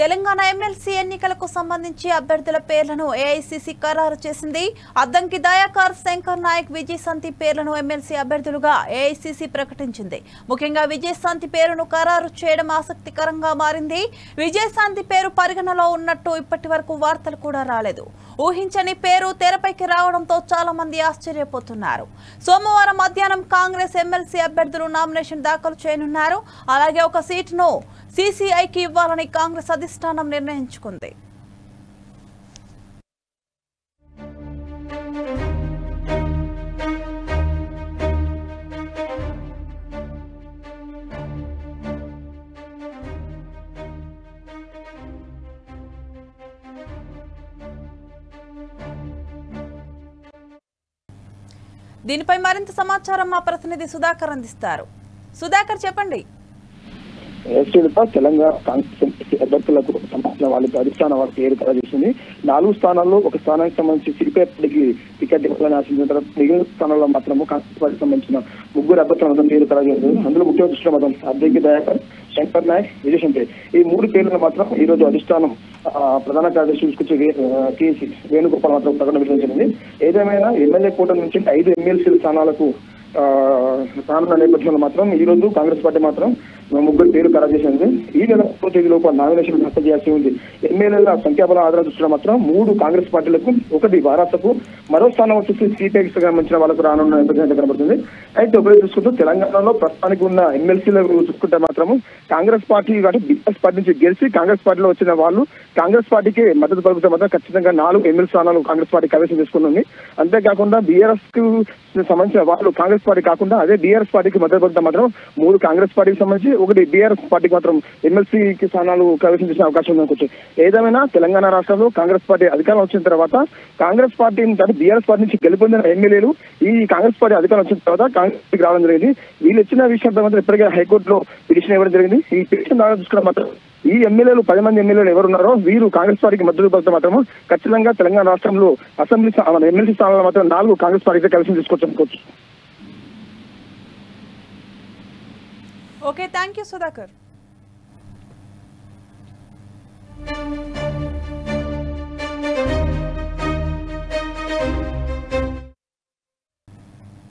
Telangana MLC ఎన్నికలకు సంబంధించి అభ్యర్థుల పేర్లను ఏఐసీసీ ఖరారు చేసింది. అద్దంకి దయాకర్, శంకర్ నాయక్, విజయశాంతి పేర్లను ఎమ్మెల్సీ అభ్యర్థులుగా ఏఐసీసీ ప్రకటించింది. ముఖ్యంగా విజయశాంతి పేరును ఖరారు చేయడం ఆసక్తికరంగా మారింది. విజయశాంతి పేరు పరిగణలో ఉన్నట్టు ఇప్పటి వరకు వార్తలు కూడా రాలేదు. ఊహించని పేరు తెరపైకి రావడంతో చాలా మంది ఆశ్చర్యపోతున్నారు. సోమవారం మధ్యాహ్నం కాంగ్రెస్ ఎమ్మెల్సీ అభ్యర్థులు నామినేషన్ దాఖలు చేయనున్నారు. అలాగే ఒక సీటును సీసీఐకి ఇవ్వాలని కాంగ్రెస్ అధిష్టానం నిర్ణయించుకుంది. దీనిపై మరింత సమాచారం మా ప్రతినిధి సుధాకర్ అందిస్తారు. సుధాకర్, చెప్పండి. తెలంగాణ కాంగ్రెస్ అభ్యర్థులకు సంబంధించిన వాళ్ళకి అధిష్టానం వాళ్ళ పేరు ఖరారు చేసింది. 4 స్థానాల్లో ఒక స్థానానికి సంబంధించి సిపిఐకి టికెట్ ఇవ్వాలని ఆశించిన తర్వాత మిగిలిన స్థానాల్లో మాత్రము కాంగ్రెస్ పార్టీకి సంబంధించిన 3 అభ్యర్థుల పేరు ఖరారు చేసింది. అందులో ముఖ్య దృష్టిలో మాత్రం అద్దంకి దయాకర్, శంకర్ నాయక్, విజయశాంతి ఈ 3 పేర్లను మాత్రం ఈ రోజు అధిష్టానం ప్రధాన కార్యదర్శి తీసుకొచ్చి కేసీ వేణుగోపాల్ మాత్రం ప్రకటన విడుదల. ఏదేమైనా ఎమ్మెల్యే కూటమి నుంచి 5 ఎమ్మెల్సీ స్థానాలకు స్థానాల నేపథ్యంలో మాత్రం ఈ రోజు కాంగ్రెస్ పార్టీ మాత్రం 3 పేరు ఖరారు చేసింది. ఈ నెల 1వ తేదీలోపు నామినేషన్ దాఖలు చేయాల్సి ఉంది. ఎమ్మెల్యేల సంఖ్యాబలం ఆధారం దృష్ట్యా మాత్రం 3 కాంగ్రెస్ పార్టీలకు, 1 భారతకు, మరో స్థానం వచ్చేసి సిపిఐకి సంబంధించిన వాళ్ళకు రానున్న నేపథ్యం కనబడుతుంది. అయితే ఒకటి చూసుకుంటూ తెలంగాణలో ప్రస్తుతానికి ఉన్న ఎమ్మెల్సీలు చూసుకుంటే మాత్రము కాంగ్రెస్ పార్టీ కాబట్టి బీఆర్ఎస్ పార్టీ నుంచి గెలిచి కాంగ్రెస్ పార్టీలో వచ్చిన వాళ్ళు కాంగ్రెస్ పార్టీకి మద్దతు పలుకుతే మాత్రం ఖచ్చితంగా 4 ఎమ్మెల్సీ స్థానాలు కాంగ్రెస్ పార్టీ కైవసం చేసుకుంటుంది. అంతేకాకుండా బీఆర్ఎస్ కు సంబంధించిన వాళ్ళు కాంగ్రెస్ పార్టీ కాకుండా అదే బీఆర్ఎస్ పార్టీకి మద్దతు పలికితే మాత్రం 3 కాంగ్రెస్ పార్టీకి సంబంధించి 1 బీఆర్ఎస్ పార్టీకి మాత్రం ఎమ్మెల్సీకి స్థానాలు కైవసం చేసే అవకాశం ఉందనుకోవచ్చు. ఏదేమైనా తెలంగాణ రాష్ట్రంలో కాంగ్రెస్ పార్టీ అధికారం వచ్చిన తర్వాత కాంగ్రెస్ పార్టీ అంటే బీఆర్ఎస్ పార్టీ నుంచి గెలుపొందిన ఎమ్మెల్యేలు ఈ కాంగ్రెస్ పార్టీ అధికారం వచ్చిన తర్వాత కాంగ్రెస్ రావడం జరిగింది. వీళ్ళు ఇచ్చిన విషయంతో మాత్రం ఇప్పటికే హైకోర్టులో పిటిషన్ ఇవ్వడం జరిగింది. ఈ పిటిషన్ ద్వారా చూసుకున్న మాత్రం ఈ ఎమ్మెల్యేలు 10 మంది ఎమ్మెల్యేలు ఎవరున్నారో వీరు కాంగ్రెస్ పార్టీకి మద్దతు పలికితే మాత్రము ఖచ్చితంగా తెలంగాణ రాష్ట్రంలో అసెంబ్లీ ఎమ్మెల్సీ స్థానాల్లో మాత్రం 4 కాంగ్రెస్ పార్టీకి కలిసి తీసుకోవచ్చు అనుకోవచ్చు. Okay, thank you Sudhakar.